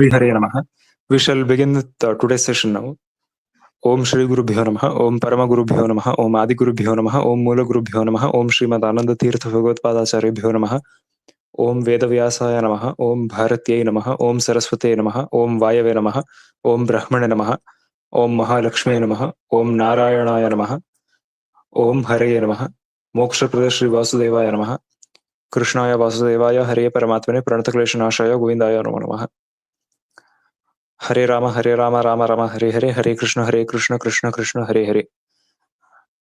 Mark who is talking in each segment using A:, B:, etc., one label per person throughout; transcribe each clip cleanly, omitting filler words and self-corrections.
A: Shri Hare Namaha. We shall begin with today's session now. Om Shri Guru Bhyo Namaha, Om Parama Guru Bhyo Namaha, Om Adi Guru Bhyo Namaha, Om Mula Guru Bhyo Namaha, Om Srimad Ananda Tirtha Bhagavad Padacharya Bhyo Namaha, Om Veda Vyasaya Namaha, Om Bharatyai Namaha, Om Saraswate Namaha, Om Vayave Namaha, Om Brahmane Namaha, Om Mahalakshmi Namaha, Om Narayanaya Namaha, Om Hare Namaha, Moksha Prada Shri Vasudevaya Namaha, Krishnaya Vasudevaya Hare Paramatmane Pranatakleshanashaya Govindaya Namo Namaha. Hare Rama, Rama Rama, Hare Hare, Hare Krishna, Krishna Krishna, Hare Hare.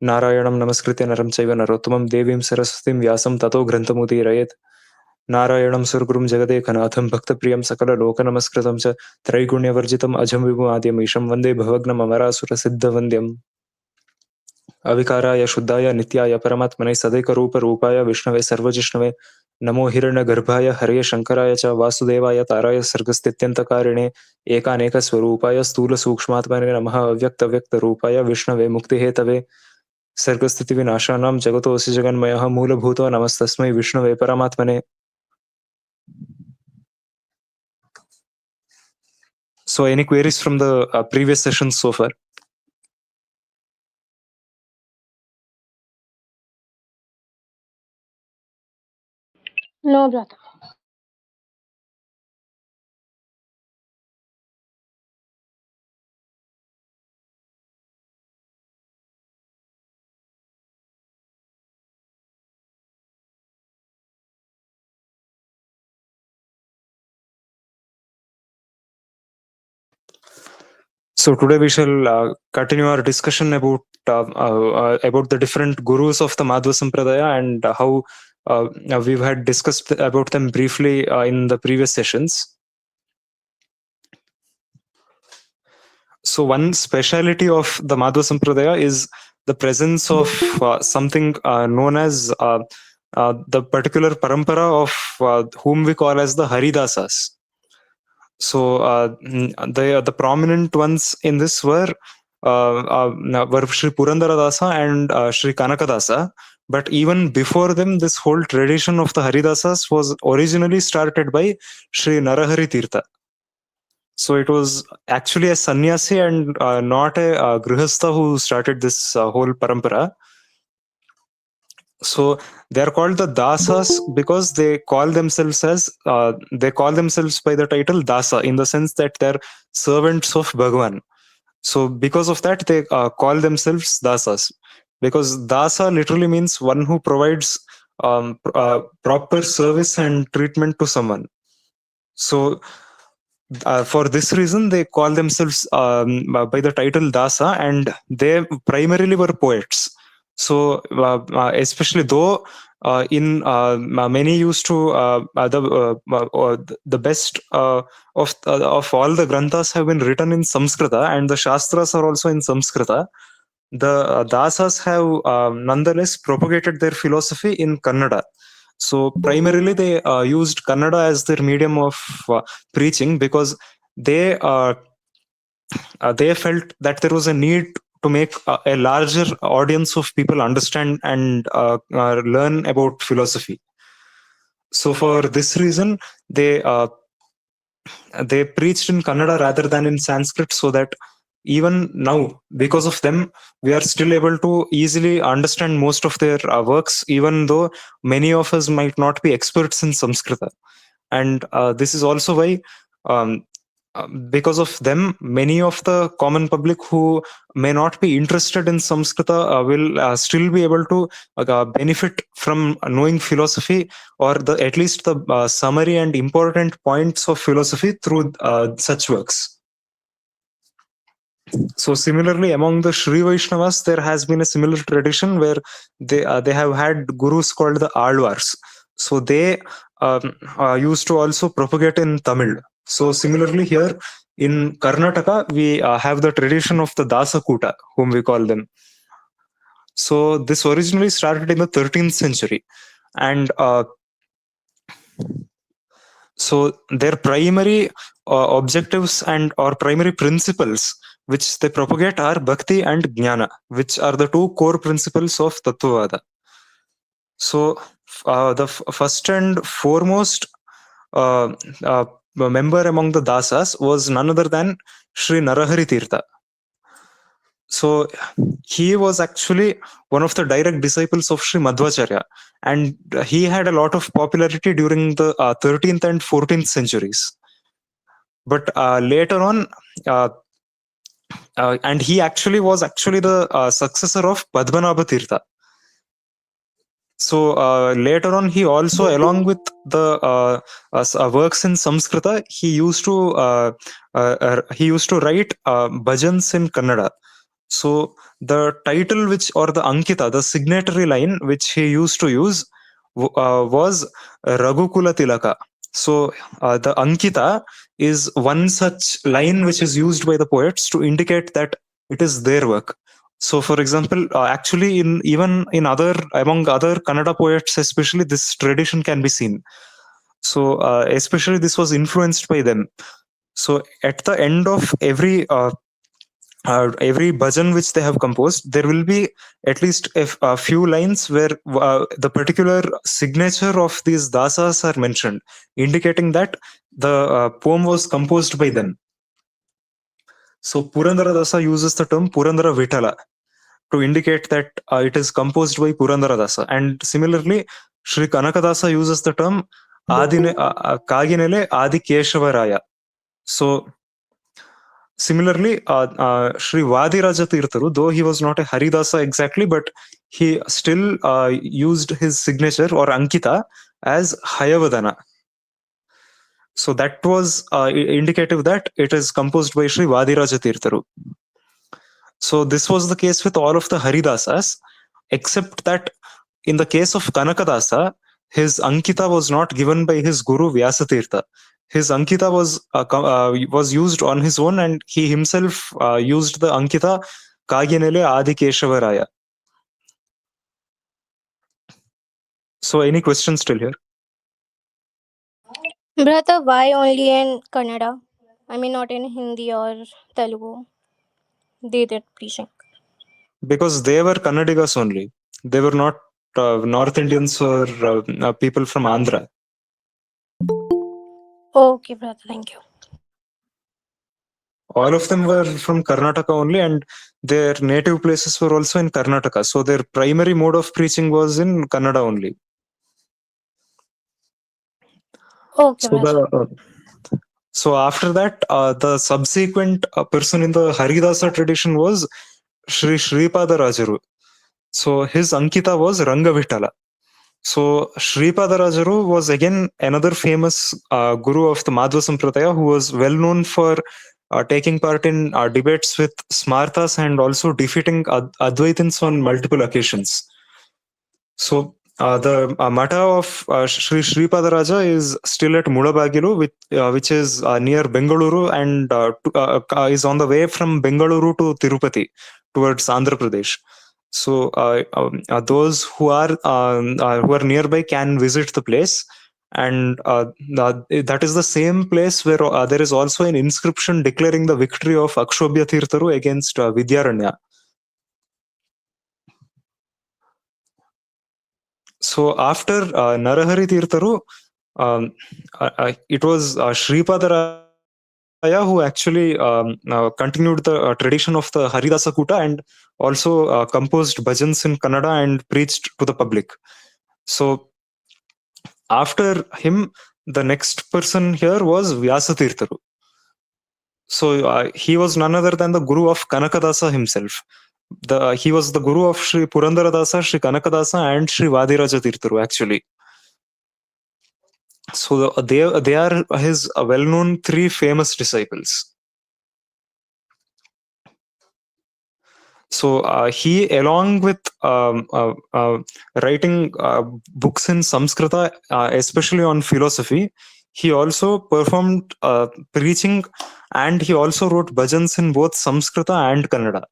A: Narayanam Namaskritya Naram Chaiva Narottamam Devim Saraswatim Vyasam Tato Grantamudirayet. Narayanam Surgurum Jagadekanatham Bhaktapriyam Sakala Loka Namaskritam Cha Traigunya Varjitam Ajam Vibhumadhyam Isham Vande Bhavagnam Amarasura Siddha Vandyam. Avikaraya Shuddhaya Nityaya Paramatmane Sadeka Rupa Rupaya Vishnave Sarvajishnave Namo Hiranya Garbhaya Hare Shankaraya Cha Vasudevaya Taraya Sargastityantakarine Ekaneka Swarupaya Stula Sukshmatmane Namaha Avyakta Vyakta Rupaya Vishnave Muktihetave Sargastiti Vinashanam Jagato Osi Jaganmayaha Mula Bhuto Namastasmai Vishnave Paramatmane. So any queries from the previous sessions so far?
B: No, brother.
A: So today we shall continue our discussion about the different gurus of the Madhva Sampradaya and how we've had discussed about them briefly in the previous sessions. So one speciality of the Madhva Sampradaya is the presence of something known as the particular parampara of whom we call as the Haridasas. So the prominent ones in this were Shri Purandaradasa and Shri Kanakadasa. But even before them, this whole tradition of the Haridasas was originally started by Shri Narahari Tirtha. So it was actually a sannyasi and not a grihastha who started this whole parampara. So they are called the dasas because they call themselves by the title dasa, in the sense that they're servants of Bhagavan. So because of that, they call themselves dasas, because dasa literally means one who provides proper service and treatment to someone. So for this reason, they call themselves by the title dasa, and they primarily were poets. So especially though in many used to the best of all the granthas have been written in Samskrita, and the Shastras are also in Samskrita. The dasas have nonetheless propagated their philosophy in Kannada. So primarily they used Kannada as their medium of preaching, because they felt that there was a need to make a larger audience of people understand and learn about philosophy. So for this reason, they preached in Kannada rather than in Sanskrit, so that even now, because of them, we are still able to easily understand most of their works, even though many of us might not be experts in Samskrita. And this is also why because of them, many of the common public who may not be interested in Samskrita will still be able to benefit from knowing philosophy, or at least the summary and important points of philosophy through such works. So similarly, among the Shri Vaishnavas, there has been a similar tradition where they have had gurus called the Alvars. So they used to also propagate in Tamil. So similarly here in Karnataka, we have the tradition of the Dasakuta, whom we call them. So this originally started in the 13th century, and so their primary objectives and or primary principles which they propagate are bhakti and jnana, which are the two core principles of Tattvavaada. So the first and foremost member among the Dasas was none other than Sri Narahari Tirtha. So he was actually one of the direct disciples of Sri Madhvacharya, and he had a lot of popularity during the 13th and 14th centuries. But later on, uh, and he actually was actually the successor of Padmanabha Tirtha. So later on, he also, along with the works in Samskrita, he used to write bhajans in Kannada. So the title, which or the Ankita, the signatory line which he used to use, was Raghukula Tilaka. So the Ankita is one such line which is used by the poets to indicate that it is their work. So, for example, actually, in even in other among other Kannada poets, especially this tradition can be seen. So, especially this was influenced by them. So, at the end of every bhajan which they have composed, there will be at least a few lines where the particular signature of these dasas are mentioned, indicating that the poem was composed by them. So, Purandara Dasa uses the term Purandara Vitala to indicate that it is composed by Purandara Dasa. And similarly, Sri Kanakadasa uses the term Kaginele Adi Keshavaraya. So, similarly, Sri Vadiraja Tirtharu, though he was not a Haridasa exactly, but he still used his signature or Ankita as Hayavadana. So that was indicative that it is composed by Sri Vadiraja Tirtharu. So this was the case with all of the Haridasas, except that in the case of Kanakadasa, his Ankita was not given by his guru Vyasatirtha. His Ankita was used on his own, and he himself used the Ankita Kaginele Adi Keshavaraya. So, any questions still here?
B: Brother, why only in Kannada? I mean, not in Hindi or Telugu. They did preaching.
A: Because they were Kannadigas only. They were not North Indians or people from Andhra.
B: Okay, brother, thank you.
A: All of them were from Karnataka only, and their native places were also in Karnataka. So their primary mode of preaching was in Kannada only.
B: Okay,
A: So
B: brother.
A: so after that, the subsequent person in the Haridasa tradition was Sri Sripada Rajaru. So his Ankita was Rangavitala. So Sripada Rajaru was again another famous guru of the Madhva Sampradaya, who was well known for taking part in debates with Smartas and also defeating Advaitins on multiple occasions. So the Mata of Sri Sripada Raja is still at Mudabagilu, which is near Bengaluru, and is on the way from Bengaluru to Tirupati towards Andhra Pradesh. So those who are nearby can visit the place, and that is the same place where there is also an inscription declaring the victory of Akshobhya Tirtharu against Vidyaranya. So after Narahari Tirtharu, it was Sripada Raya who actually continued the tradition of the Haridasa Kuta and also composed bhajans in Kannada and preached to the public. So after him, the next person here was Vyasa Tirtharu. So he was none other than the guru of Kanakadasa himself. He was the guru of Sri Purandaradasa, Sri Kanakadasa, and Sri Vadiraja Tirtharu actually. So they are his well-known three famous disciples. So he, along with writing books in Samskrita, especially on philosophy, he also performed preaching, and he also wrote bhajans in both Samskrita and Kannada.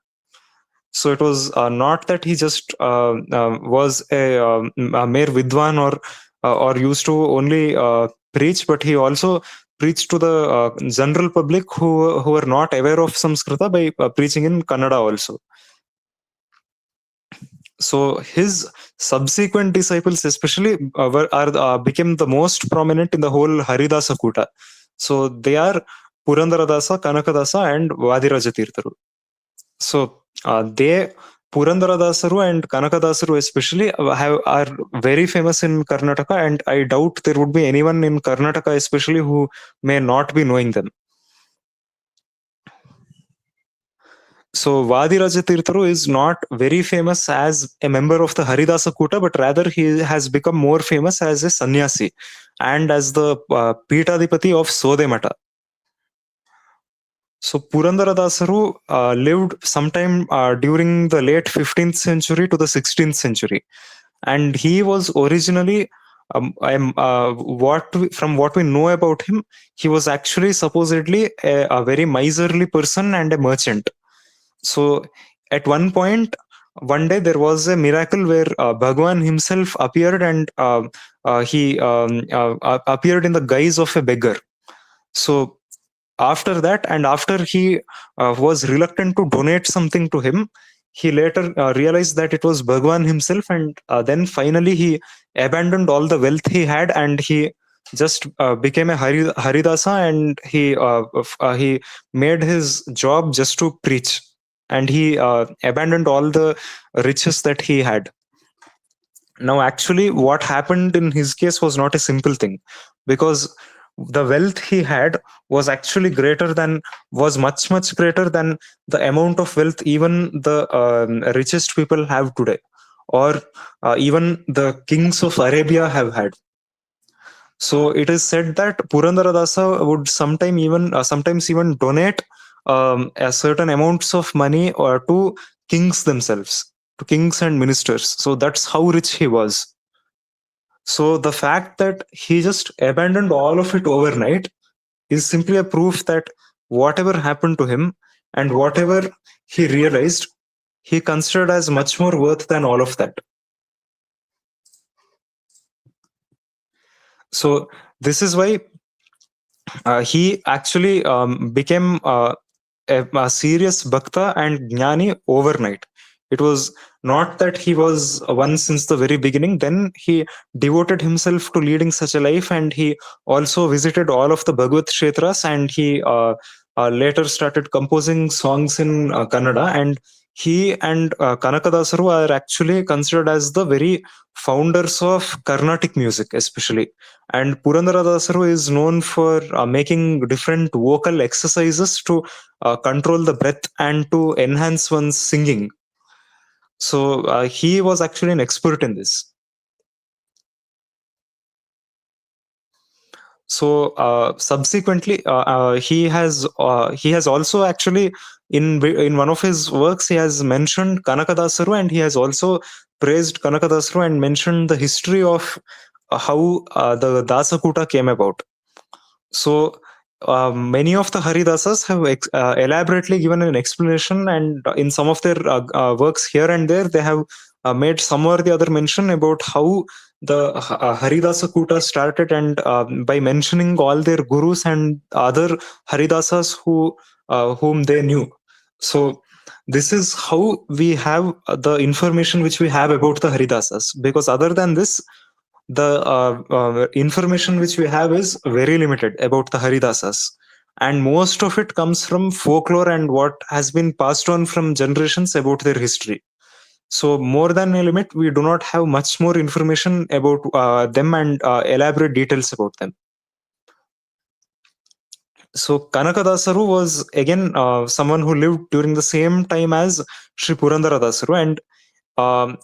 A: So it was not that he just was a mere vidwan or used to only preach, but he also preached to the general public who were not aware of Samskrita by preaching in Kannada also. So his subsequent disciples, especially, became the most prominent in the whole Haridasa Kuta. So they are Purandaradasa, Kanakadasa, and Vadiraja Tirtharu. So they Purandaradasaru and Kanakadasaru especially are very famous in Karnataka, and I doubt there would be anyone in Karnataka especially who may not be knowing them. So Vadiraja Tirtharu is not very famous as a member of the Haridasa Kuta, but rather he has become more famous as a sannyasi and as the Peethadipati of Sodemata. So Purandaradasaru lived sometime during the late 15th century to the 16th century, and he was originally from what we know about him, he was actually supposedly a very miserly person and a merchant. So at one day there was a miracle where Bhagwan himself appeared, and he appeared in the guise of a beggar. So after that, and after he was reluctant to donate something to him, he later realized that it was Bhagwan himself, and then finally he abandoned all the wealth he had, and he just became a Haridasa, and he made his job just to preach, and he abandoned all the riches that he had. Now, actually, what happened in his case was not a simple thing, because the wealth he had was actually was much greater than the amount of wealth even the richest people have today, or even the kings of Arabia have had. So it is said that Purandaradasa would sometimes even donate a certain amounts of money or to kings themselves, to kings and ministers. So that's how rich he was. So the fact that he just abandoned all of it overnight is simply a proof that whatever happened to him and whatever he realized, he considered as much more worth than all of that. So this is why he actually became a serious bhakta and jnani overnight. It was not that he was one since the very beginning. Then he devoted himself to leading such a life, and he also visited all of the Bhagavad Kshetras, and he later started composing songs in Kannada. And he and Kanakadasaru are actually considered as the very founders of Carnatic music, especially. And Purandaradasaru is known for making different vocal exercises to control the breath and to enhance one's singing. So he was actually an expert in this. So subsequently, he has also actually in one of his works he has mentioned Kanakadasaru, and he has also praised Kanakadasaru and mentioned the history of how the Dasakuta came about. So many of the Haridasas have elaborately given an explanation, and in some of their works here and there, they have made some or the other mention about how the Haridasa Kuta started, and by mentioning all their gurus and other Haridasas whom they knew. So this is how we have the information which we have about the Haridasas, because other than this, the information which we have is very limited about the Haridasas, and most of it comes from folklore and what has been passed on from generations about their history. So more than a limit, we do not have much more information about them and elaborate details about them. So Kanakadasaru was again someone who lived during the same time as Sri Purandaradasaru, and um,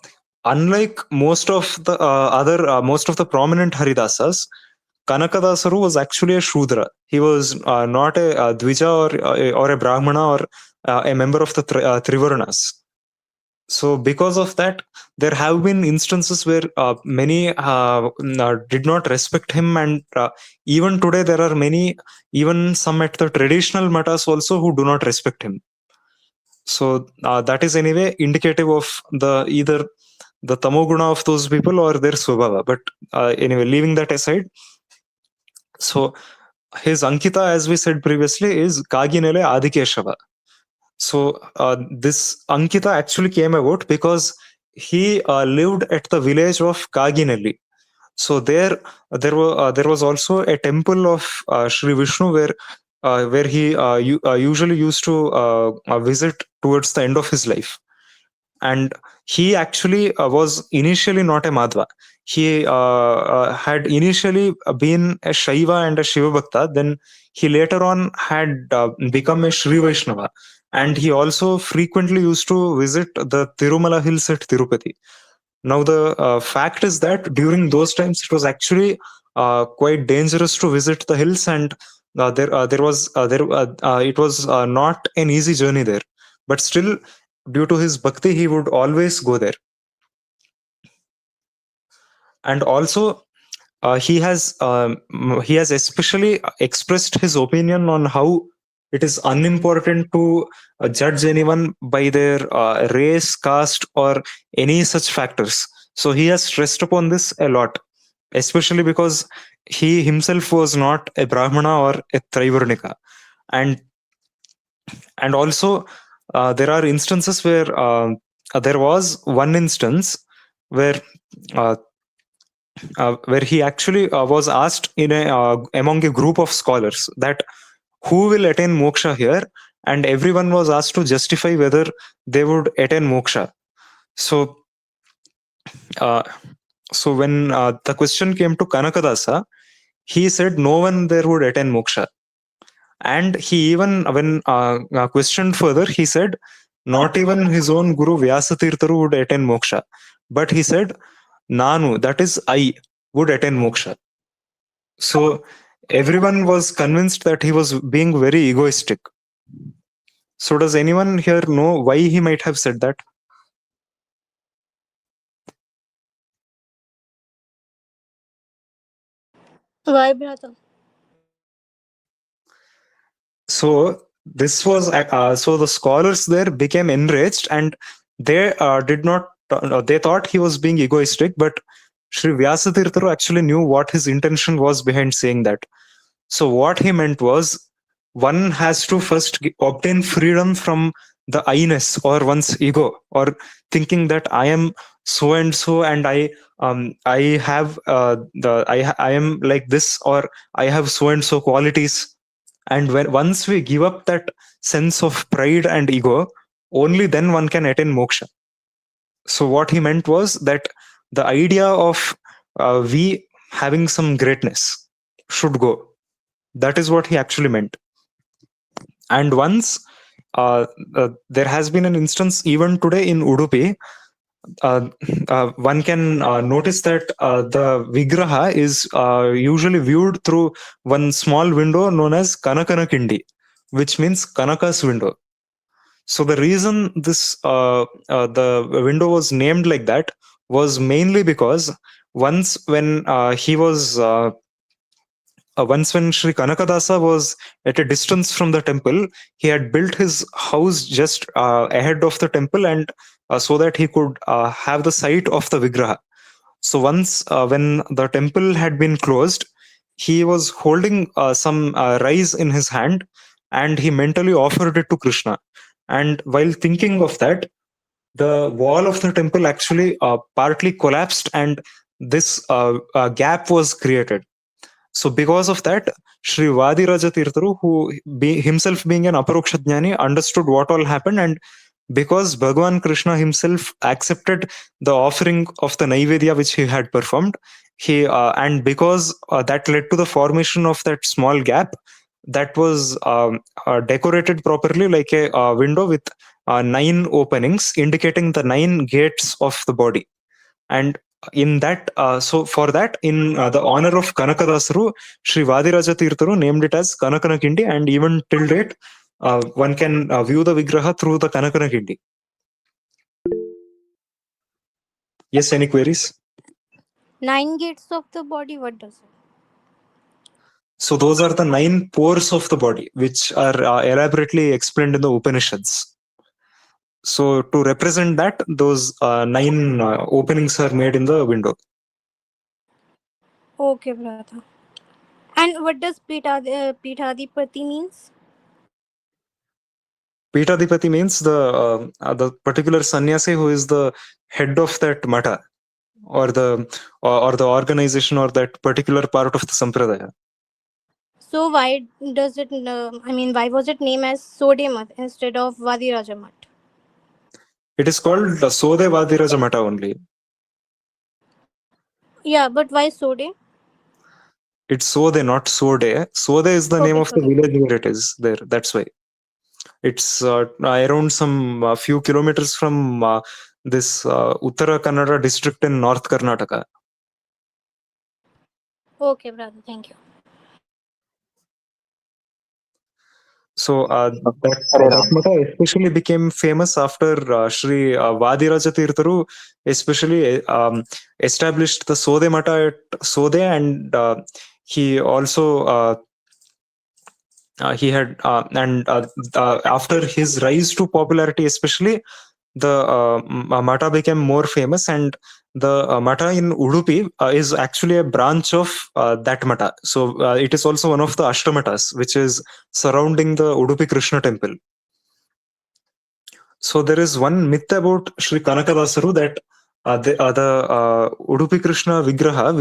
A: unlike most of the prominent Haridasas, Kanakadasaru was actually a Shudra. He was not a Dvija or a Brahmana or a member of the Trivarnas. So because of that, there have been instances where many did not respect him, and even today there are many, even some at the traditional matas also, who do not respect him. So that is anyway indicative of either the tamoguna of those people or their swabhava. But anyway, leaving that aside, so his Ankita, as we said previously, is Kaginele Adikeshava. So this Ankita actually came about because he lived at the village of Kaginelli. So there was also a temple of Sri Vishnu where he usually used to visit towards the end of his life. And he actually was initially not a Madhva. He had initially been a Shaiva and a Shiva Bhakta. Then he later on had become a Sri Vaishnava. And he also frequently used to visit the Tirumala hills at Tirupati. Now, the fact is that during those times, it was actually quite dangerous to visit the hills, and there was it was not an easy journey there. But still, due to his bhakti, he would always go there. And also, he has especially expressed his opinion on how it is unimportant to judge anyone by their race, caste, or any such factors. So he has stressed upon this a lot, especially because he himself was not a brahmana or a trivarnika. And and also, there are instances there was one instance where uh, where he actually was asked in among a group of scholars that who will attain moksha here, and everyone was asked to justify whether they would attain moksha. So uh, when the question came to Kanakadasa, he said no one there would attain moksha. And he even, when questioned further, he said not even his own guru Vyasatirtharu would attain moksha. But he said, Nanu, that is I, would attain moksha. So everyone was convinced that he was being very egoistic. So does anyone here know why he might have said that?
B: Why, brother?
A: So this was so the scholars there became enraged, and they did not they thought he was being egoistic, but Sri Vyasatirtharu actually knew what his intention was behind saying that. So what he meant was, one has to first obtain freedom from the I-ness or one's ego, or thinking that I am so and so, and I have I am like this, or I have so and so qualities. And when once we give up that sense of pride and ego, only then one can attain moksha. So what he meant was that the idea of we having some greatness should go. That is what he actually meant. And once there has been an instance even today in Udupi, uh, one can notice that the vigraha is usually viewed through one small window known as Kanakana Kindi, which means Kanaka's window. So the reason the window was named like that was mainly because once when he was once when Sri Kanakadasa was at a distance from the temple, he had built his house just ahead of the temple, and so that he could have the sight of the Vigraha. So once when the temple had been closed, he was holding some rice in his hand, and he mentally offered it to Krishna. And while thinking of that, the wall of the temple actually partly collapsed, and this gap was created. So because of that, Sri Vadiraja Tirtharu, who himself being an Aparokshajnani, understood what all happened, and because Bhagavan Krishna himself accepted the offering of the Naivedya which he had performed, he and because that led to the formation of that small gap that was decorated properly like a window with 9 openings, indicating the 9 gates of the body. And in that so for that, in the honor of Kanakadasaru, Sri Vadiraja Tirtharu named it as Kanakana Kindi, and even till date one can view the Vigraha through the Kanakana Kindi. Yes, any queries?
B: 9 gates of the body, what does it?
A: So those are the 9 pores of the body, which are elaborately explained in the Upanishads. So to represent that, those 9 openings are made in the window.
B: Okay, brother. And what does Pitadipati means?
A: Pitadipati means the particular sannyasi who is the head of that mata. or the organization or that particular part of the sampradaya.
B: So why does it? Why was it named as Sode instead of Vadiraja Mutt?
A: It is called the Sode Vadiraja Mata only.
B: Yeah, but why Sode?
A: It's Sode, not Sode. Sode is the name
B: Okay,
A: of the
B: Sode.
A: village where it is there. That's why. It's around some few kilometers from this Uttara Kannada district in North Karnataka.
B: Okay, brother. Thank you.
A: So that mata especially became famous after Sri Vadiraja Tirtharu especially established the Sode Mata at Sode, and he also he had and after his rise to popularity, especially the mata became more famous, and the mata in Udupi is actually a branch of that mata. So it is also one of the Ashtamatas, which is surrounding the Udupi Krishna temple. So there is one myth about Sri Kanakadasaru that the Udupi Krishna Vigraha,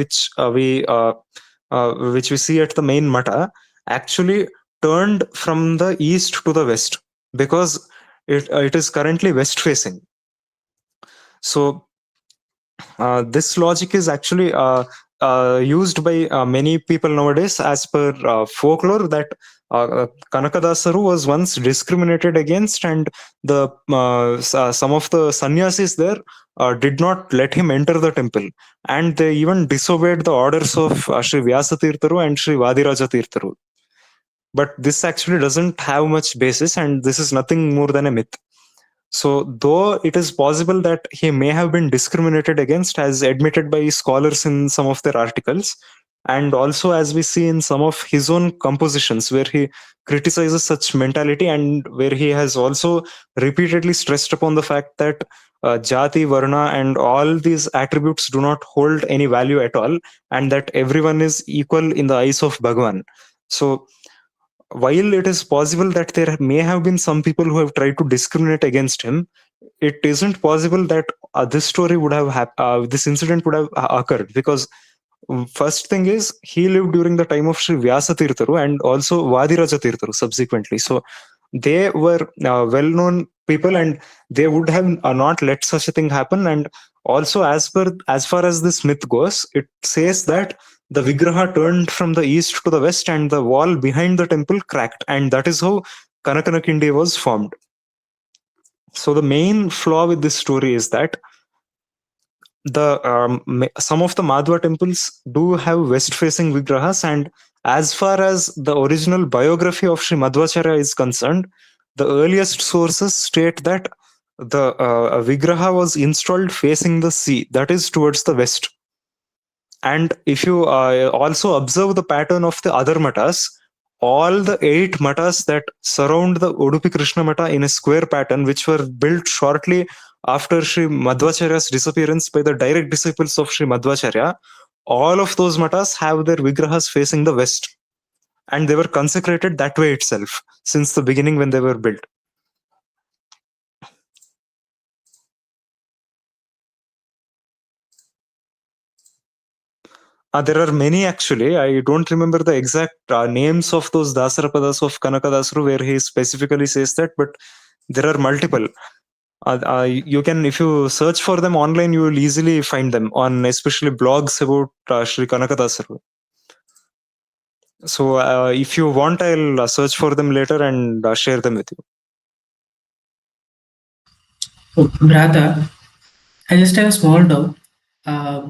A: which we see at the main mata, actually turned from the east to the west because it is currently west facing. So this logic is actually used by many people nowadays as per folklore that Kanakadasaru was once discriminated against, and the some of the sannyasis there did not let him enter the temple, and they even disobeyed the orders of Sri Vyasa Tirtharu and Sri Vadiraja Tirtharu. But this actually doesn't have much basis, and this is nothing more than a myth. So, though it is possible that he may have been discriminated against, as admitted by scholars in some of their articles, and also as we see in some of his own compositions, where he criticizes such mentality, and where he has also repeatedly stressed upon the fact that jati, varna, and all these attributes do not hold any value at all, and that everyone is equal in the eyes of Bhagavan. So, while it is possible that there may have been some people who have tried to discriminate against him, it isn't possible that this story would have this incident would have occurred, because first thing is he lived during the time of Sri Vyasa Tirtharu and also Vadiraja Tirtharu subsequently. So they were well-known people, and they would have not let such a thing happen. And also, as far as this myth goes, it says that the Vigraha turned from the east to the west, and the wall behind the temple cracked, and that is how Kanakanakindi was formed. So the main flaw with this story is that some of the Madhva temples do have west-facing Vigrahas, and as far as the original biography of Sri Madhvacharya is concerned, the earliest sources state that the Vigraha was installed facing the sea, that is towards the west. And if you also observe the pattern of the other matas, all the 8 matas that surround the Udupi Krishna Mata in a square pattern, which were built shortly after Sri Madhvacharya's disappearance by the direct disciples of Sri Madhvacharya, all of those matas have their vigrahas facing the west. And they were consecrated that way itself since the beginning when they were built. There are many actually. I don't remember the exact names of those Dasarapadas of Kanakadasru where he specifically says that, but there are multiple. You can, if you search for them online, you will easily find them on especially blogs about Sri Kanakadasru. So if you want, I'll search for them later and share them with you.
C: Oh, brother, I just have a small doubt. Uh,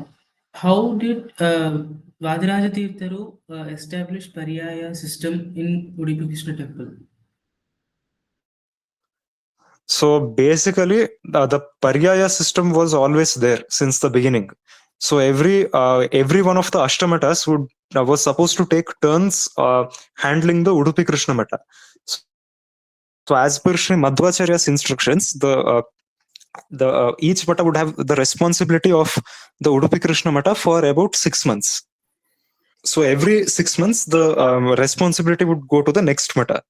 C: how did Vadiraja Tirtharu establish Paryaya system in Udupi Krishna temple?
A: So basically, the Paryaya system was always there since the beginning. So every one of the Ashtamatas would was supposed to take turns handling the Udupi Krishna Mata. So as per Sri Madhvacharya's instructions, the each mata would have the responsibility of the Udupi Krishna Mata for about 6 months. So every 6 months, the responsibility would go to the next mata.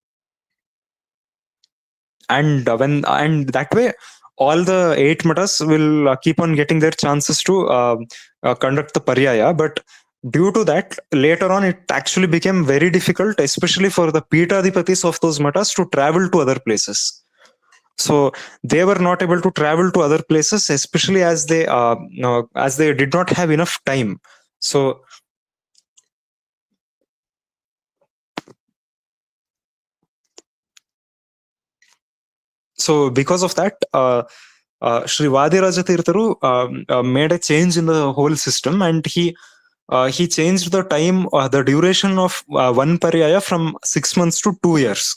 A: And that way all the 8 matas will keep on getting their chances to conduct the paryaya. But due to that, later on, it actually became very difficult, especially for the Peethadipatis of those matas to travel to other places. So they were not able to travel to other places, especially as they did not have enough time. So because of that, Sri Vadiraja Tirtharu made a change in the whole system, and he changed the time, the duration of one paryaya from 6 months to 2 years.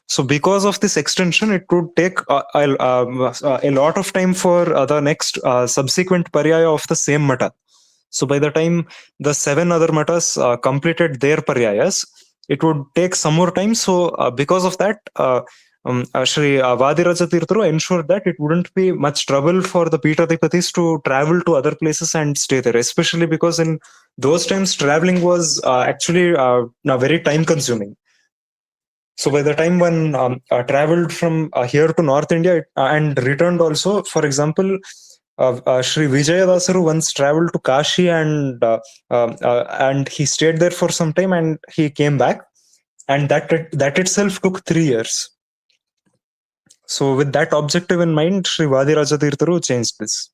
A: So because of this extension, it would take a lot of time for the next subsequent paryaya of the same mata. So by the time the 7 other matas completed their paryayas, it would take some more time. So because of that, Sri Vadiraja Tirtharu ensured that it wouldn't be much trouble for the Peethadipatis to travel to other places and stay there, especially because in those times traveling was actually very time consuming. So by the time one traveled from here to North India and returned also, for example, Sri Vijayadasaru once traveled to Kashi and he stayed there for some time and he came back, and that itself took 3 years. So with that objective in mind, Sri Vadiraja Tirtharu changed this.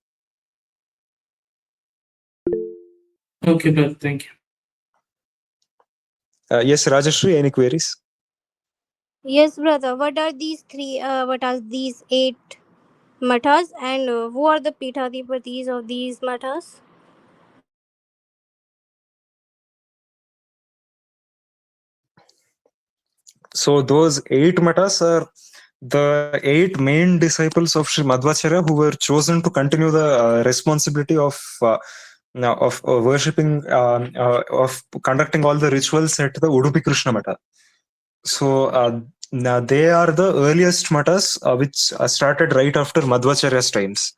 C: Okay, brother. Thank you.
A: Yes, Rajashri, any queries?
B: Yes, brother. What are these 8 matas, and who are the Peethadipatis of these matas?
A: So those 8 matas are the 8 main disciples of Sri Madhvacharya who were chosen to continue the responsibility of worshipping, of conducting all the rituals at the Udupi Krishna Mata. So now they are the earliest matas which started right after Madhvacharya's times.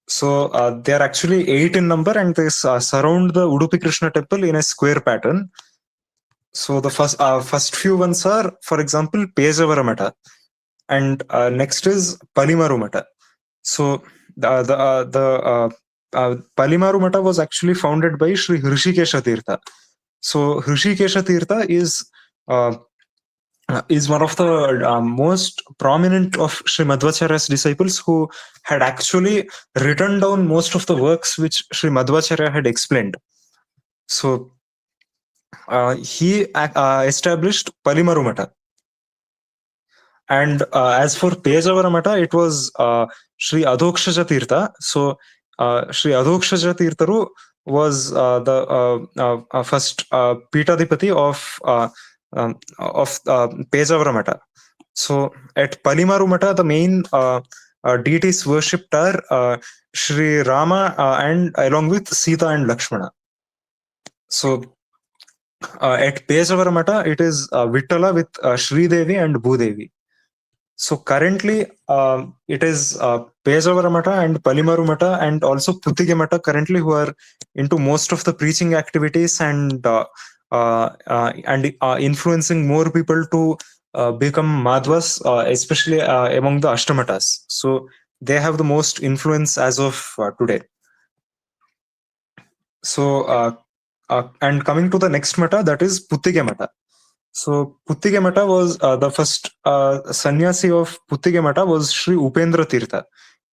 A: So they are actually 8 in number, and they surround the Udupi Krishna temple in a square pattern. So the first few ones are, for example, Pejavara Mata, and next is Palimaru Mata. So the Palimaru Mata was actually founded by Sri Hrishikesha Tirtha. So Hrishikesha Tirtha is one of the most prominent of Sri Madhvacharya's disciples, who had actually written down most of the works which Sri Madhvacharya had explained. So he established Palimaru Mata. And as for Pejavara Mata, it was Sri Adhokshaja Tirtha. So Sri Adhokshaja Tirtharu was the first Peethadipati of Pejavara Mata. So at Palimaru Mata, the main deities worshipped are Sri Rama and along with Sita and Lakshmana. So at Pejavara Mata, it is Vittala with Sri Devi and Bhudevi. So currently, it is Pejavara Mata and Palimaru Mata and also Puttige Mata currently who are into most of the preaching activities and influencing more people to become Madhvas, especially among the Ashtamatas. So they have the most influence as of today. So and coming to the next Mata, that is Puttige Mata. So Puttige Mata was the first sannyasi of Puttige Mata was Sri Upendra Tirtha,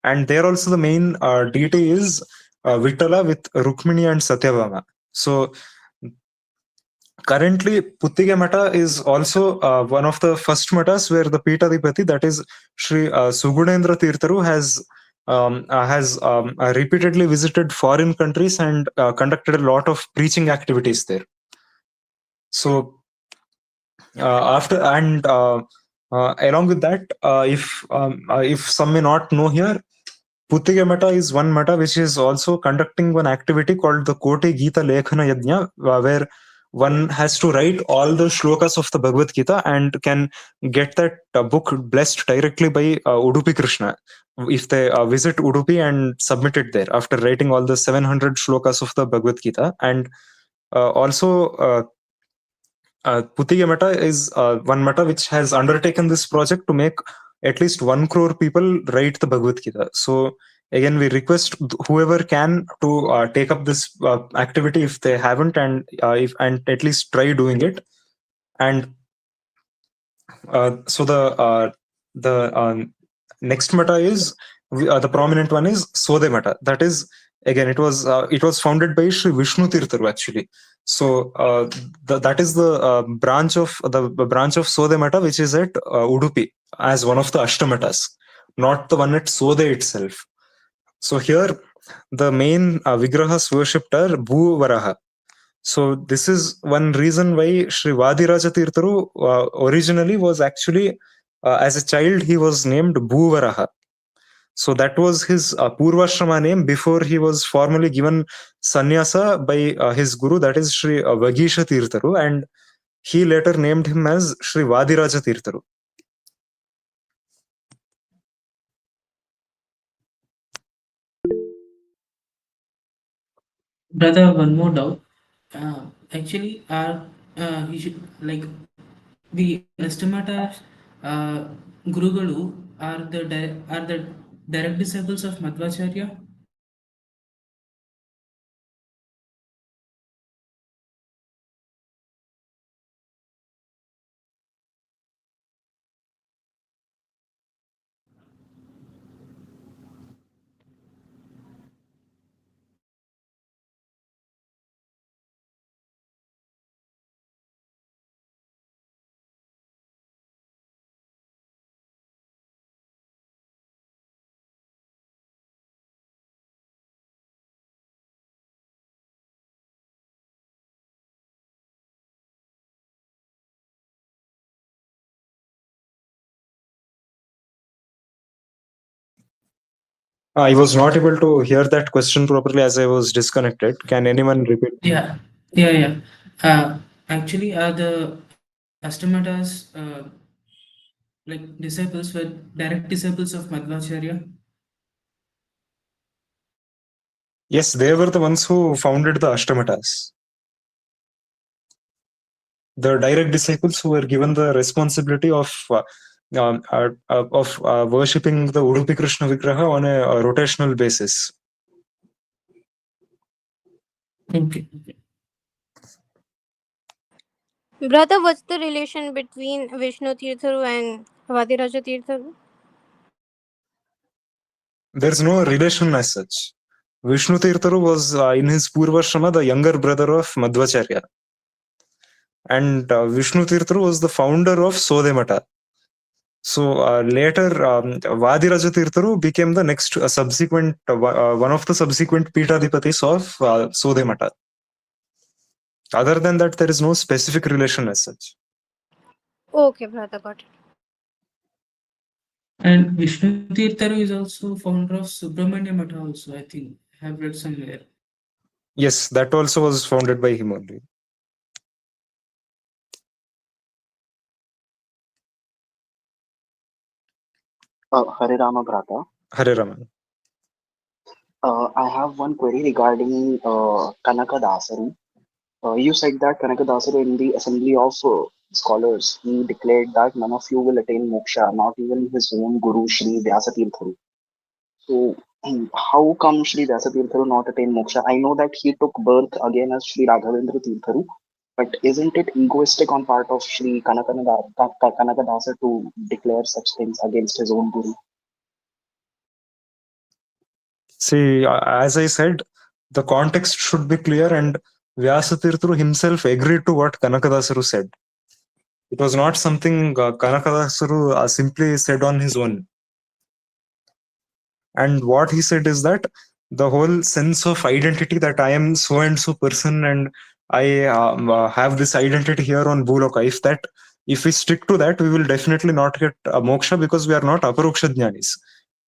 A: and there also the main deity is Vittala with Rukmini and Satyabhama. So currently, Puttige Mata is also one of the first matas where the Peethadipati, that is Sri Sugunendra Tirtharu, has repeatedly visited foreign countries and conducted a lot of preaching activities there. So after and along with that, if some may not know here, Puttige Mata is one mata which is also conducting one activity called the Koti Gita Lekhana Yajna, where one has to write all the shlokas of the Bhagavad Gita and can get that book blessed directly by Udupi Krishna if they visit Udupi and submit it there after writing all the 700 shlokas of the Bhagavad Gita. And also Puttige Mata is one mata which has undertaken this project to make at least 1 crore people write the Bhagavad Gita. So again, we request whoever can to take up this activity if they haven't, and at least try doing it. And so the next mata is the prominent one is Sode Mata. That is, again, it was founded by Sri Vishnu Tirtharu actually. So that is the branch of Sode Mata, which is at Udupi as one of the Ashtamatas, not the one at Sode itself. So here the main Vigrahas worshipped are Bhuvaraha. So this is one reason why Sri Vadiraja Tirtharu originally was actually, as a child, he was named Bhuvaraha. So that was his Purvashrama name before he was formally given sannyasa by his guru, that is Sri Vagisha Tirtharu, and he later named him as Sri Vadiraja Tirtharu.
C: Brother, one more doubt. Actually, are you should, like the estimators, uh, Gurugalu are the direct disciples of Madhvacharya?
A: I was not able to hear that question properly as I was disconnected. Can anyone repeat?
C: Yeah, yeah. Actually, are the estimators like disciples were direct disciples of Madhvacharya?
A: Yes, they were the ones who founded the Ashtamatas. The direct disciples who were given the responsibility of worshipping the Udupi Krishna Vigraha on a rotational basis.
C: Okay.
B: Brother, what's the relation between Vishnu Tirtharu and Vadiraja Tirtharu?
A: There's no relation as such. Vishnu Tirtharu was in his Purvashrama the younger brother of Madhvacharya. And Vishnu Tirtharu was the founder of Sode Mata. So later, Vadiraja Tirtharu became the next subsequent one of the subsequent Pitadipatis of Sode Mata. Other than that, there is no specific relation as such.
B: Okay, brother, got it.
C: And Vishnu Tirtharu is also founder of Subramanya Mata also, I think. I have read somewhere.
A: Yes, that also was founded by him only.
D: Hare Rama Brata.
A: Hare Raman.
D: I have one query regarding Kanaka Dasaru. You said that Kanaka Dasaru in the assembly of scholars, he declared that none of you will attain moksha, not even his own guru Sri Vyasatirtharu. So, how come Sri Vyasatirtharu not attain moksha? I know that he took birth again as Sri Raghavendra Tirtharu, but isn't it egoistic on part of Sri Kanaka to declare such things against his own guru?
A: See, as I said, the context should be clear, and Vyasatirtharu himself agreed to what Kanakadasaru said. It was not something Kanakadasaru simply said on his own. And what he said is that the whole sense of identity, that I am so and so person and I have this identity here on Bhuloka, if we stick to that, we will definitely not get moksha because we are not aparuksha jnanis.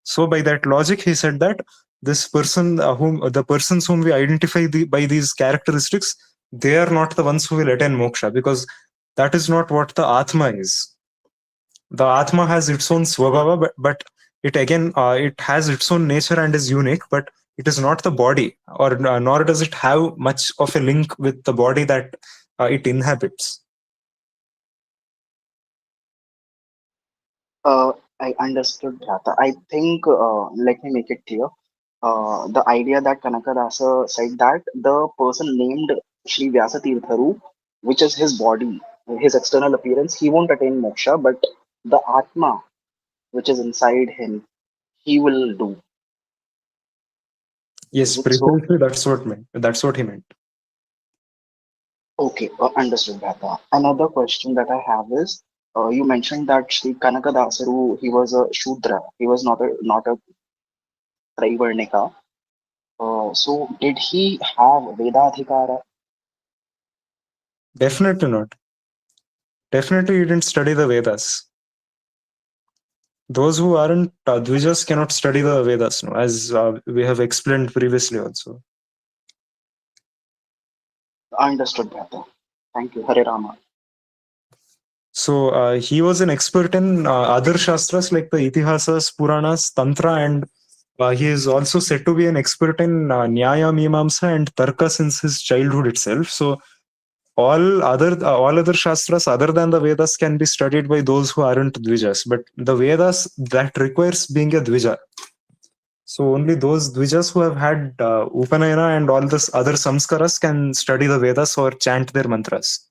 A: So by that logic, he said that this person, the persons whom we identify by these characteristics, they are not the ones who will attain moksha, because that is not what the Atma is. The Atma has its own svabhava, but it again, it has its own nature and is unique, but it is not the body, or nor does it have much of a link with the body that it inhabits.
D: I understood, Bhrata. I think, let me make it clear. The idea that Kanakadasa said that the person named Sri Vyasa Tirtharu, which is his body, his external appearance, he won't attain moksha, but the Atma, which is inside him, he will do.
A: Yes,
D: Is it so?
A: precisely. That's what he meant.
D: Okay, understood, Bhrata. Another question that I have is, you mentioned that Sri Kanakadasaru, he was a Shudra. He was not a Traivarnika. So did he have Vedadhikara?
A: Definitely not. Definitely, he didn't study the Vedas. Those who aren't Dvijas cannot study the Vedas, no, as we have explained previously also.
D: Understood, Bhrata. Thank you, Hare Rama.
A: So he was an expert in other shastras like the Itihasas, Puranas, Tantra, and he is also said to be an expert in Nyaya, Mimamsa, and Tarka since his childhood itself. So all other shastras other than the Vedas can be studied by those who aren't Dvijas, but the Vedas that requires being a Dvija. So only those Dvijas who have had Upanayana and all this other samskaras can study the Vedas or chant their mantras.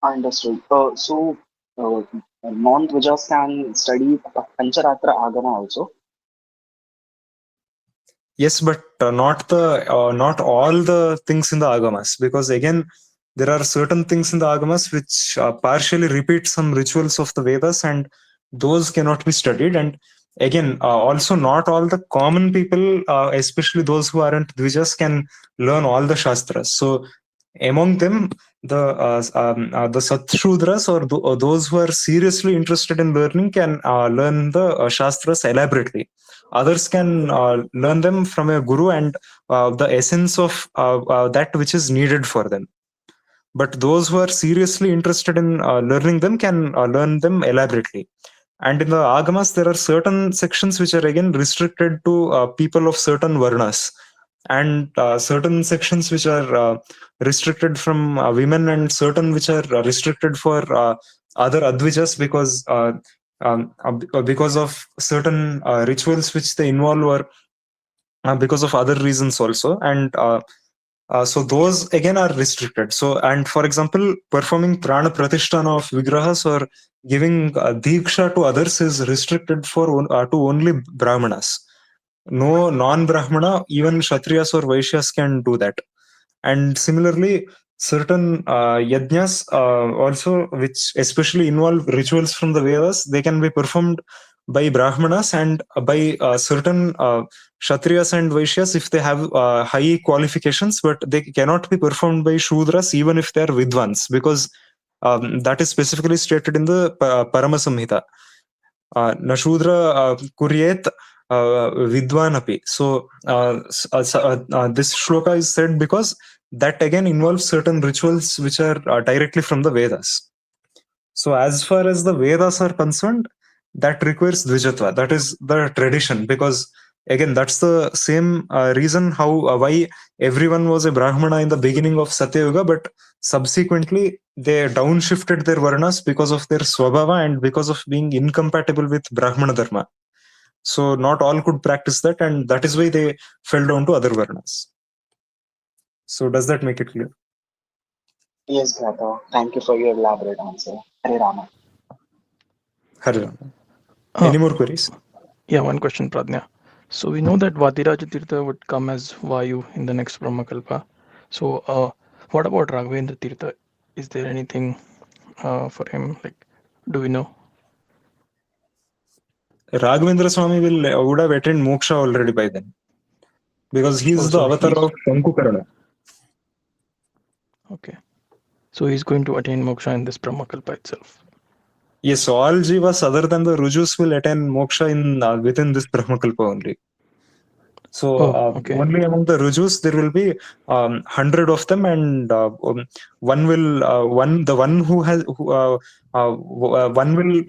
D: Understood. Uh, non-Dvijas can study Pancharatra Agama also.
A: Yes, but not all the things in the agamas, because again there are certain things in the agamas which partially repeat some rituals of the Vedas, and those cannot be studied. And again, also not all the common people, especially those who aren't Dvijas, can learn all the shastras. So among them, the Satshudras or those who are seriously interested in learning can learn the shastras elaborately. Others can learn them from a guru and the essence of that which is needed for them. But those who are seriously interested in learning them can learn them elaborately. And in the agamas, there are certain sections which are again restricted to people of certain varnas, and certain sections which are restricted from women, and certain which are restricted for other advijas because of certain rituals which they involve, or because of other reasons also. And so those again are restricted. So, and for example, performing prana pratishtana of vigrahas or giving diksha to others is restricted to only brahmanas. No non-brahmana, even kshatriyas or vaishyas can do that. And similarly, certain yajnas also, which especially involve rituals from the Vedas, they can be performed by brahmanas and by certain kshatriyas and vaishyas if they have high qualifications, but they cannot be performed by shudras even if they are vidvans, because that is specifically stated in the Parama Samhita. Nashudra kuryet vidwan api. So this shloka is said because that again involves certain rituals which are directly from the Vedas. So as far as the Vedas are concerned, that requires Dvijatva. That is the tradition, because again that's the same reason how why everyone was a Brahmana in the beginning of Satyayuga, but subsequently they downshifted their varnas because of their swabhava and because of being incompatible with Brahmana dharma. So not all could practice that, and that is why they fell down to other varnas. So does that make it clear?
D: Yes, Bhrata. Thank you for your elaborate answer. Hare Rama.
A: Hare Rama.
E: Uh,
A: Any more queries?
E: yeah, one question, Pradnya. So we know that Vadiraja Tirtha would come as Vayu in the next Brahmakalpa. So what about Raghavendra Tirtha? Is there anything for him? Like, do we know?
A: Raghavendra Swami would have attained moksha already by then, because he
E: Oh,
A: is the
E: so
A: avatar
E: he's
A: of Shankukarana.
E: okay. So he's going to attain moksha in this Brahmakalpa itself.
A: Yes, so all jivas other than the Rujus will attain moksha in within this Brahmakalpa only. So
E: Oh, okay.
A: only among the Rujus there will be 100 of them, and one will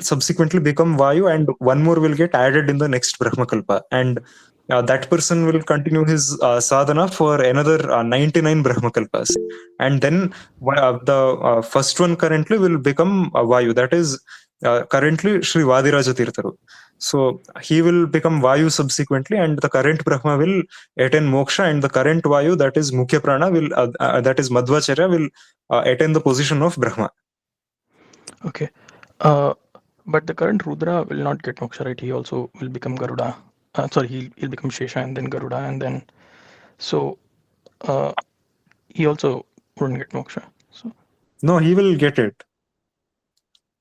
A: subsequently become Vayu, and one more will get added in the next Brahmakalpa. And that person will continue his sadhana for another 99 Brahmakalpas. And then the first one currently will become Vayu. That is currently Sri Vadiraja Tirtharu. So he will become Vayu subsequently, and the current Brahma will attain moksha, and the current Vayu, that is Mukhya Prana, will that is Madhvacharya, will attain the position of Brahma.
E: Okay. But the current Rudra will not get moksha, right? He also will become Garuda. Sorry, he'll become Shesha and then Garuda, and then so he also wouldn't get moksha. So
A: No, he will get it.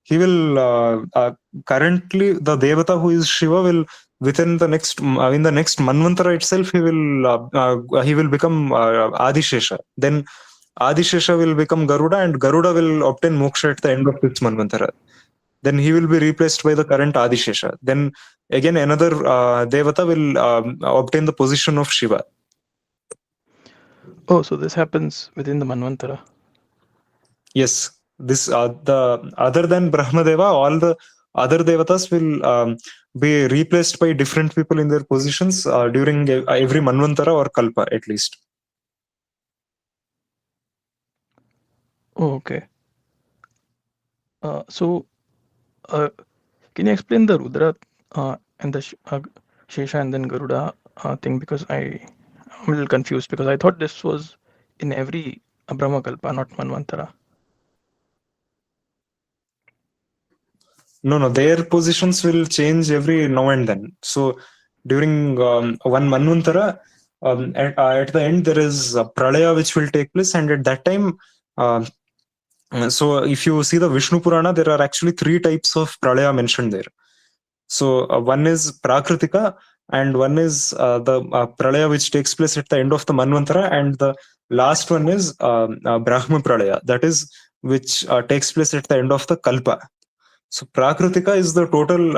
A: He will currently, the Devata who is Shiva will within the next in the next Manvantara itself he will become Adishesha. Then Adishesha will become Garuda, and Garuda will obtain moksha at the end of this Manvantara. Then he will be replaced by the current Adishesha. Then again another Devata will obtain the position of Shiva.
E: oh, so this happens within the Manvantara.
A: Yes, this the other than Brahmadeva, all the other devatas will be replaced by different people in their positions during every Manvantara or Kalpa at least.
E: Oh, okay. So can you explain the Rudra and the Shesha and then Garuda thing? Because I'm a little confused because I thought this was in every Brahmakalpa, not Manvantara.
A: No, their positions will change every now and then. So during one Manvantara, at the end there is a Pralaya which will take place, and at that time, so if you see the Vishnu Purana, there are actually three types of Pralaya mentioned there. So one is Prakritika, and one is the Pralaya which takes place at the end of the Manvantara, and the last one is Brahma Pralaya, that is which takes place at the end of the Kalpa. So Prakritika is the total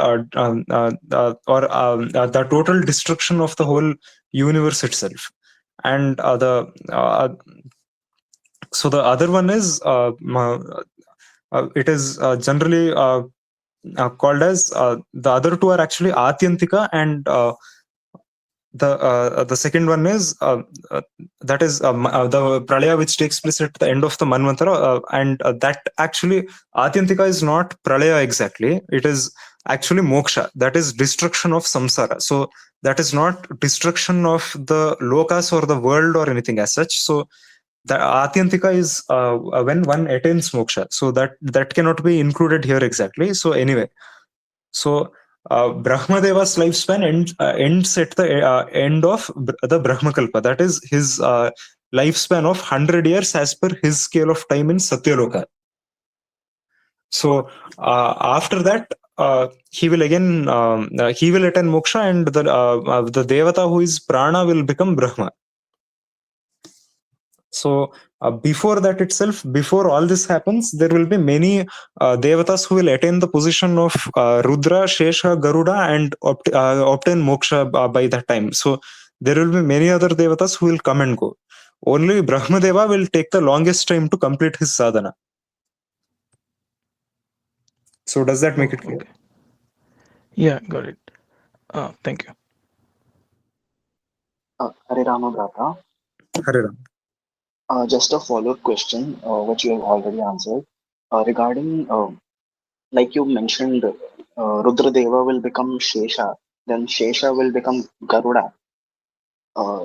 A: the total destruction of the whole universe itself, and so the other one is it is generally called as the other two are actually Atyantika, and the second one is that is the Pralaya which takes place at the end of the Manvantara, and that actually Atyantika is not Pralaya exactly. It is actually moksha, that is destruction of samsara. So that is not destruction of the lokas or the world or anything as such. So the Atyantika is when one attains moksha. So that cannot be included here exactly. So anyway, so Brahmadeva's lifespan ends at the end of the Brahmakalpa. That is his lifespan of 100 years as per his scale of time in Satyaloka. So after that, he will again he will attain moksha, and the Devata who is Prana will become Brahma. So before that itself, before all this happens, there will be many devatas who will attain the position of Rudra, Shesha, Garuda, and obtain moksha by that time. So there will be many other devatas who will come and go. Only Brahmadeva will take the longest time to complete his sadhana. So does that make it clear?
E: Okay. Yeah, got it. Thank you.
D: Hare Rama Brata.
A: Hare Ram.
D: Just a follow-up question, which you have already answered. Regarding, like you mentioned, Rudradeva will become Shesha, then Shesha will become Garuda.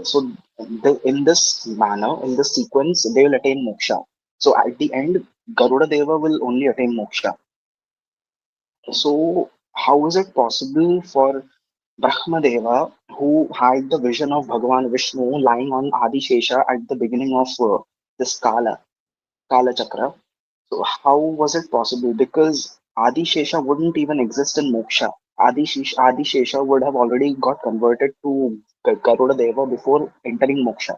D: So in this manner, in this sequence, they will attain moksha. So at the end, Garuda Deva will only attain moksha. So how is it possible for Brahmadeva, who had the vision of Bhagavan Vishnu lying on Adi Shesha at the beginning of this Kala Chakra? So how was it possible? Because Adi Shesha wouldn't even exist in moksha. Adi Shesha would have already got converted to Garuda Deva before entering moksha.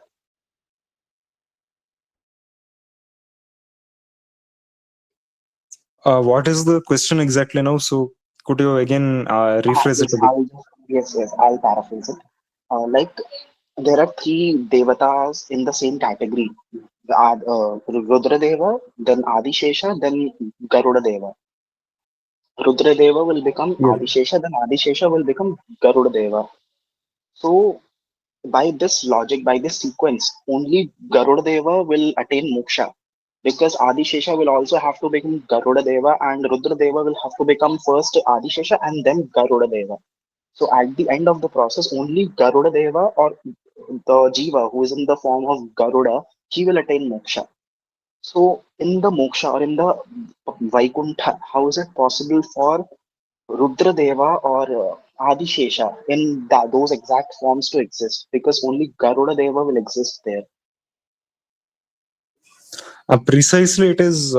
A: What is the question exactly now? So could you again rephrase it a bit?
D: Yes, I'll paraphrase it. Like there are three devatas in the same category. Rudra Deva, then Adi Shesha, then Garuda Deva. Rudra Deva will become
A: Yes.
D: Adi Shesha, then Adi Shesha will become Garuda Deva. So by this logic, by this sequence, only Garuda Deva will attain moksha. Because Adishesha will also have to become Garuda Deva, and Rudra Deva will have to become first Adishesha and then Garuda Deva. So at the end of the process, only Garuda Deva or the Jiva who is in the form of Garuda, he will attain moksha. So in the moksha or in the Vaikuntha, how is it possible for Rudra Deva or Adishesha in those exact forms to exist? Because only Garuda Deva will exist there.
A: Precisely, it is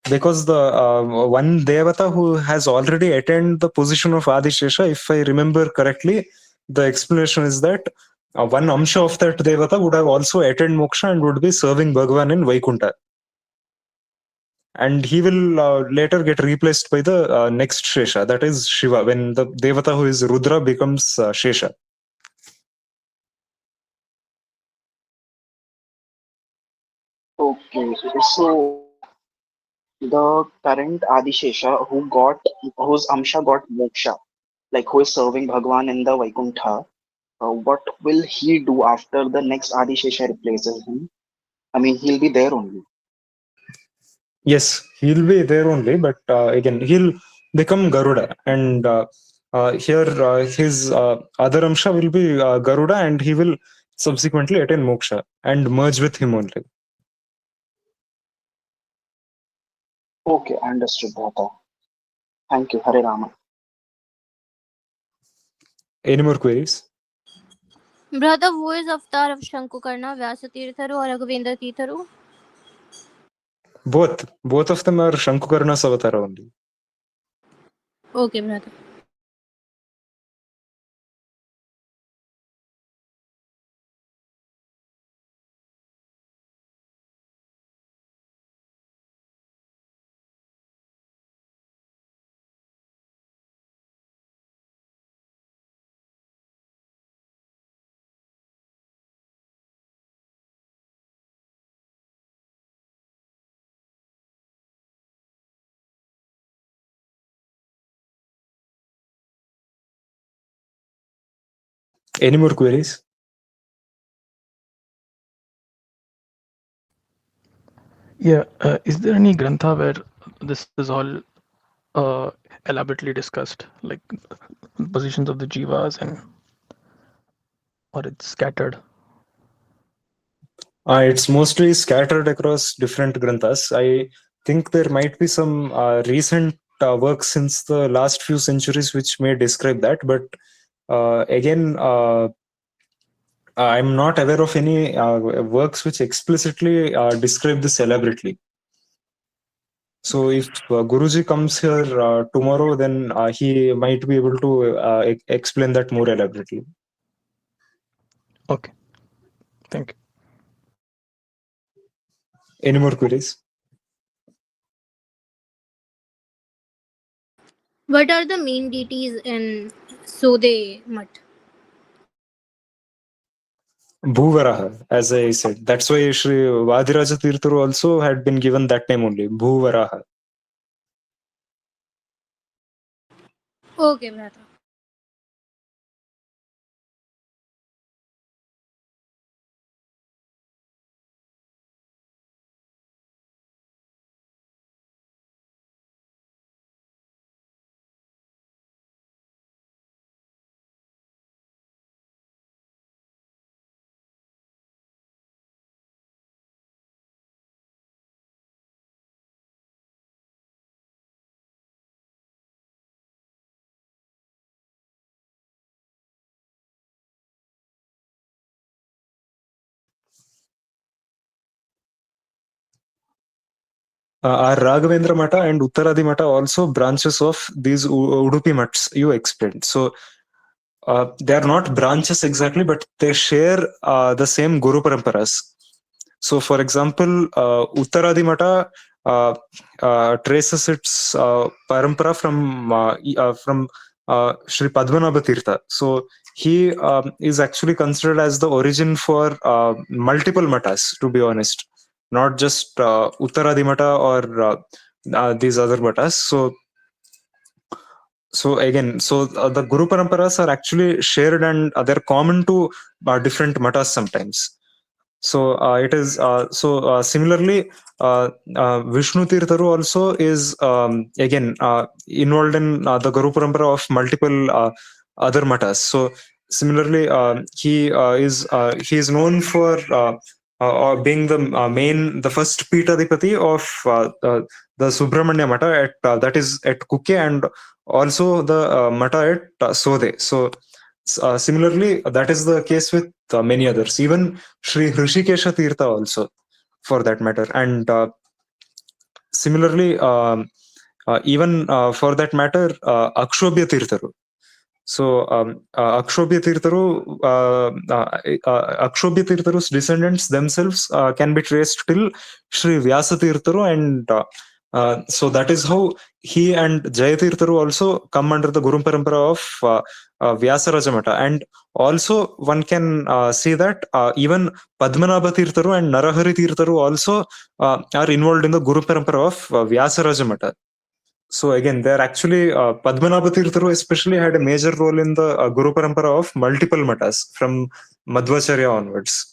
A: because the one Devata who has already attained the position of Adishesha, if I remember correctly, the explanation is that one Amsha of that Devata would have also attained moksha and would be serving Bhagavan in Vaikuntha. And he will later get replaced by the next Shesha, that is Shiva, when the Devata who is Rudra becomes Shesha.
D: Okay, so the current Adishesha whose Amsha got moksha, like who is serving Bhagwan in the Vaikuntha, what will he do after the next Adishesha replaces him? I mean, he'll be there only.
A: Yes, he'll be there only, but again, he'll become Garuda. And here, his other Amsha will be Garuda, and he will subsequently attain moksha and merge with him only.
D: Okay, understood, Bhata. Thank you, Hare Rama.
A: Any more queries?
B: Brother, who is avatar of Shankukarna, Vyasa Tirtharu or Raghavendra Tirtharu?
A: Both of them are Shankukarna's avatar only.
B: Okay, brother.
A: Any more queries?
E: Yeah, is there any grantha where this is all elaborately discussed, like positions of the jivas, and or it's scattered?
A: It's mostly scattered across different granthas. I think there might be some recent works since the last few centuries which may describe that, but again, I'm not aware of any works which explicitly describe this elaborately. So if Guruji comes here tomorrow, then he might be able to explain that more elaborately.
E: Okay, thank you.
A: Any more queries?
B: What are the main deities in Sode Mutt?
A: Bhuvaraha, as I said. That's why Sri Vadiraja Tirtharu also had been given that name only, Bhuvaraha.
B: Okay, brother.
A: Are Raghavendra Mata and Uttaradi Mata also branches of these Udupi Mats you explained? So they are not branches exactly, but they share the same Guru Paramparas. So, for example, Uttaradi Mata traces its parampara from Sri Padmanabha Tirtha. So, he is actually considered as the origin for multiple matas, to be honest, not just Uttaradi Mata or these other matas. So again, the Guru Paramparas are actually shared and they're common to different matas sometimes. So it is similarly Vishnu Tirtharu also is again involved in the Guru Parampara of multiple other matas. So similarly, he is known for being the first Peethadipati of the Subramanya Mata at that is at Kukke, and also the Mata at Sode. So similarly, that is the case with many others. Even Sri Hrishikesha Tirtha also, for that matter, and similarly, even for that matter, Akshobhya Tirtharu. So Akshobhya Tirtharu's descendants themselves can be traced till Sri Vyasa Tirtharu, and so that is how he and Jayatirtharu also come under the Guru Parampara of Vyasa Rajamata. And also one can see that even Padmanabha Tirtharu and Narahari Tirtharu also are involved in the Guru Parampara of Vyasa Rajamata. So again, they're actually Padmanabha Tirtharu especially had a major role in the Guru Parampara of multiple matas from Madhvacharya onwards.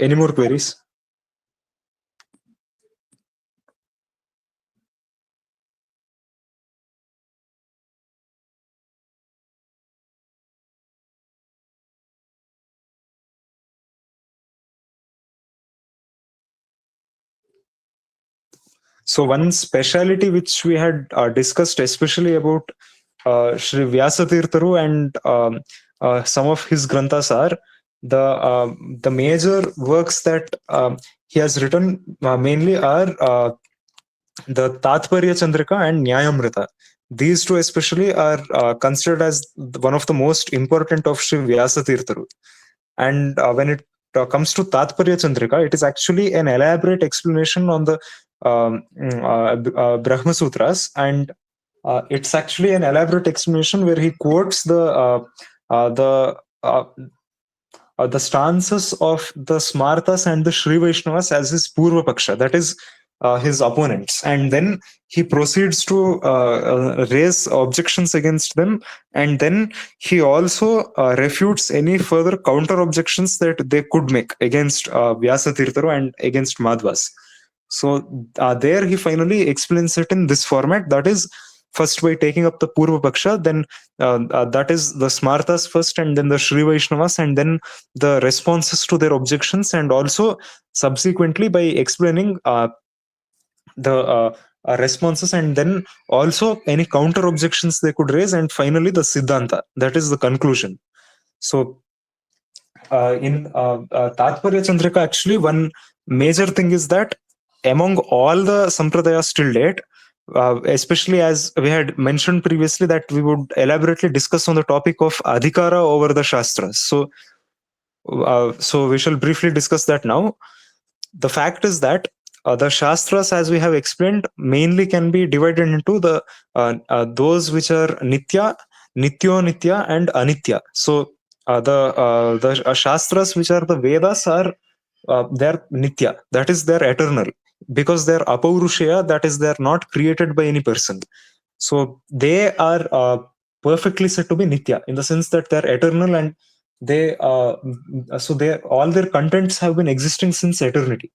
A: Any more queries? So one speciality which we had discussed, especially about Sri Vyasa Tirtharu and some of his granthas, are the major works that he has written mainly are the Tatparya Chandrika and Nyayamrita. These two especially are considered as one of the most important of Sri Vyasa Tirtharu. And when it comes to Tatparya Chandrika, it is actually an elaborate explanation on the Brahma Sutras, and it's actually an elaborate explanation where he quotes the stances of the Smartas and the Sri Vaishnavas as his Purva Paksha, that is his opponents, and then he proceeds to raise objections against them, and then he also refutes any further counter objections that they could make against Vyasa Tirtharu and against Madhvas. So there he finally explains it in this format, that is, first by taking up the Purva Paksha, then that is the Smartas first, and then the Sri Vaishnavas, and then the responses to their objections, and also subsequently by explaining the responses, and then also any counter objections they could raise, and finally the Siddhanta, that is the conclusion. So in Tatparya Chandrika, actually, one major thing is that among all the Sampradayas till date, especially as we had mentioned previously, that we would elaborately discuss on the topic of Adhikara over the Shastras. So we shall briefly discuss that now. The fact is that the Shastras, as we have explained, mainly can be divided into the those which are Nitya, Nityo Nitya, and Anitya. So the Shastras which are the Vedas are they're Nitya, that is they're eternal, because they're Apaurushaya, that is they're not created by any person. So they are perfectly said to be Nitya in the sense that they're eternal, and they all their contents have been existing since eternity.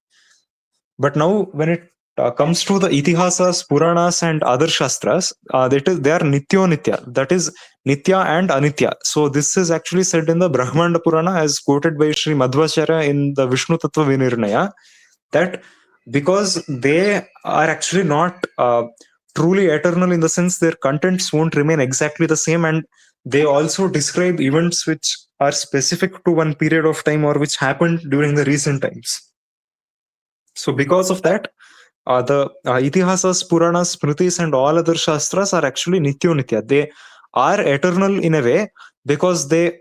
A: But now when it comes to the Itihasas, Puranas, and other Shastras, they are Nityo Nitya, that is Nitya and Anitya. So this is actually said in the Brahmanda Purana, as quoted by Sri Madhvacharya in the Vishnu Tattva Vinirnaya, that because they are actually not truly eternal in the sense their contents won't remain exactly the same, and they also describe events which are specific to one period of time or which happened during the recent times. So because of that, the Itihasas, Puranas, Smritis, and all other Shastras are actually Nityo Nitya. They are eternal in a way because they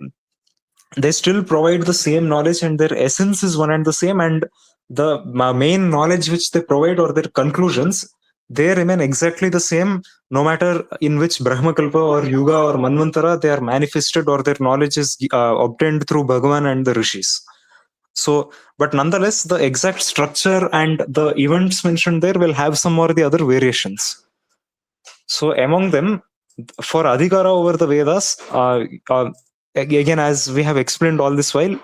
A: still provide the same knowledge, and their essence is one and the same, and the main knowledge which they provide or their conclusions, they remain exactly the same no matter in which Brahmakalpa or Yuga or Manvantara they are manifested or their knowledge is obtained through Bhagavan and the Rishis. So, but nonetheless, the exact structure and the events mentioned there will have some or the other variations. So, among them, for Adhikara over the Vedas, again, as we have explained all this while,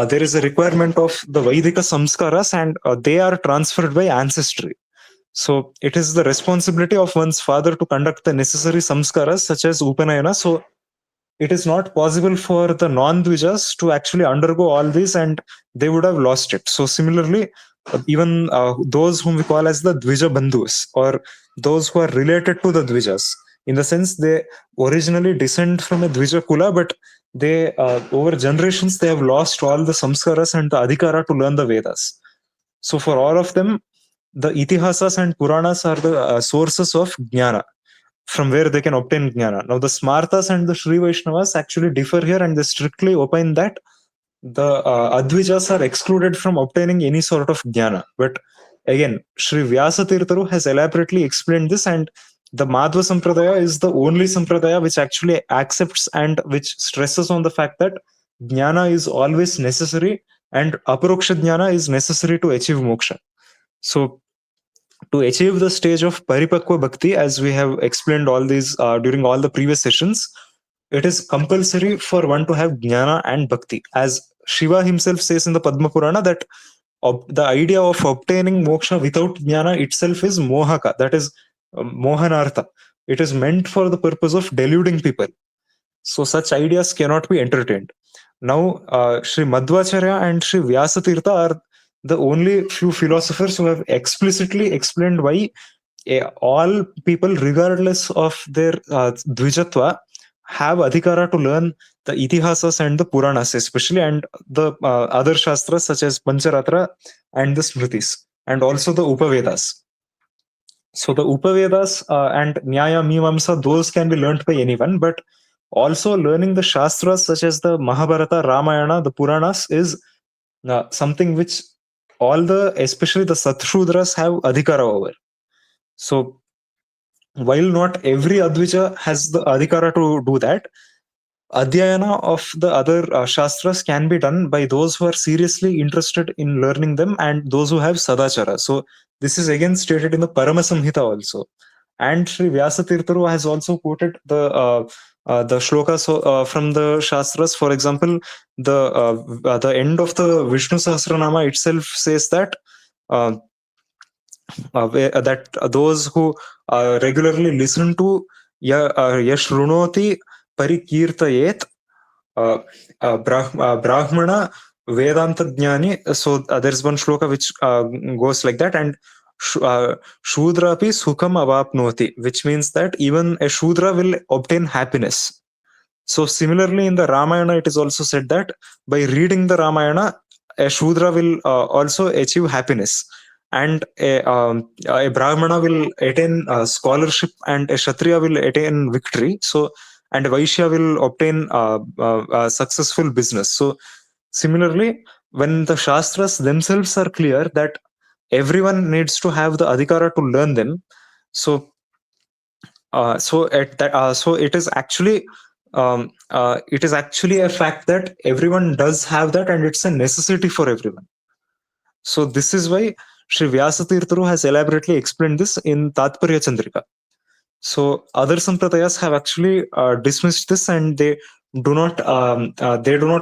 A: there is a requirement of the Vaidika samskaras, and they are transferred by ancestry. So, it is the responsibility of one's father to conduct the necessary samskaras, such as Upanayana. So, it is not possible for the non-Dvijas to actually undergo all these, and they would have lost it. So similarly, even those whom we call as the Dvija Bandhus, or those who are related to the Dvijas, in the sense they originally descend from a Dvija Kula, but they over generations they have lost all the samskaras and the adhikara to learn the Vedas. So for all of them, the Itihasas and Puranas are the sources of Jnana, from where they can obtain jnana. Now, the Smartas and the Sri Vaishnavas actually differ here, and they strictly opine that the Advijas are excluded from obtaining any sort of jnana. But again, Sri Vyasa Tirtharu has elaborately explained this, and the Madhva Sampradaya is the only Sampradaya which actually accepts and which stresses on the fact that jnana is always necessary and aparoksha jnana is necessary to achieve moksha. So, to achieve the stage of paripakwa bhakti, as we have explained all these during all the previous sessions, it is compulsory for one to have jnana and bhakti. As Shiva himself says in the Padma Purana, that the idea of obtaining moksha without jnana itself is mohaka, that is mohanartha. It is meant for the purpose of deluding people. So such ideas cannot be entertained. Now, Sri Madhvacharya and Sri Vyasatirtha are the only few philosophers who have explicitly explained why all people, regardless of their dvijatva, have adhikara to learn the itihasas and the puranas, especially, and the other shastras such as Pancharatra and the Smritis, and also the Upavedas. So the Upavedas and Nyaya, Mimamsa, those can be learnt by anyone, but also learning the shastras such as the Mahabharata, Ramayana, the Puranas is something which all the, especially the Satshudras, have adhikara over. So while not every Advija has the adhikara to do that, Adhyayana of the other shastras can be done by those who are seriously interested in learning them and those who have sadachara. So this is again stated in the Parama Samhita also. And Sri Vyasatirtharu has also quoted the shlokas from the shastras. For example, the end of the Vishnu Sahasranama itself says that that those who regularly listen to Yashrunoti Parikirtayet Brahmana Vedanta Jnani. So there's one shloka which goes like that, and Shudra api sukham avapnoti, which means that even a Shudra will obtain happiness. So similarly, in the Ramayana, it is also said that by reading the Ramayana, a Shudra will also achieve happiness, and a Brahmana will attain scholarship, and a Kshatriya will attain victory. So, and a Vaishya will obtain successful business. So, similarly, when the Shastras themselves are clear that everyone needs to have the adhikara to learn them, so so it is actually a fact that everyone does have that, and it's a necessity for everyone. So this is why Sri Vyasatirtharu has elaborately explained this in Tatparya Chandrika. So other sampradayas have actually dismissed this, and they do not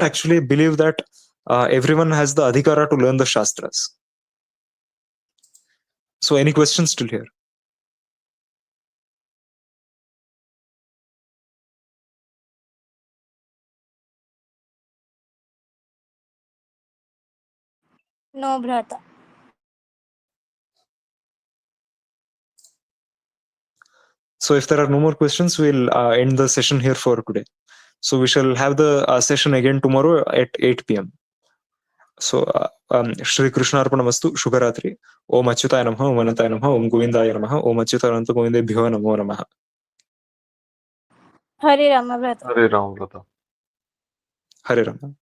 A: actually believe that everyone has the adhikara to learn the shastras. So any questions still here?
B: No, Bhrata.
A: So if there are no more questions, we'll end the session here for today. So we shall have the session again tomorrow at 8 p.m. So Shri Krishna Arpanamastu, Shubharatri. Om Achyutaya Namaha, Om Anantaya Namaha, Om Govindaya Namaha, Om Achyutananta Govindebhyo Namo Namaha.
B: Hare Rama, Bhrata.
F: Hare Ram, Brother.
A: Hare Rama.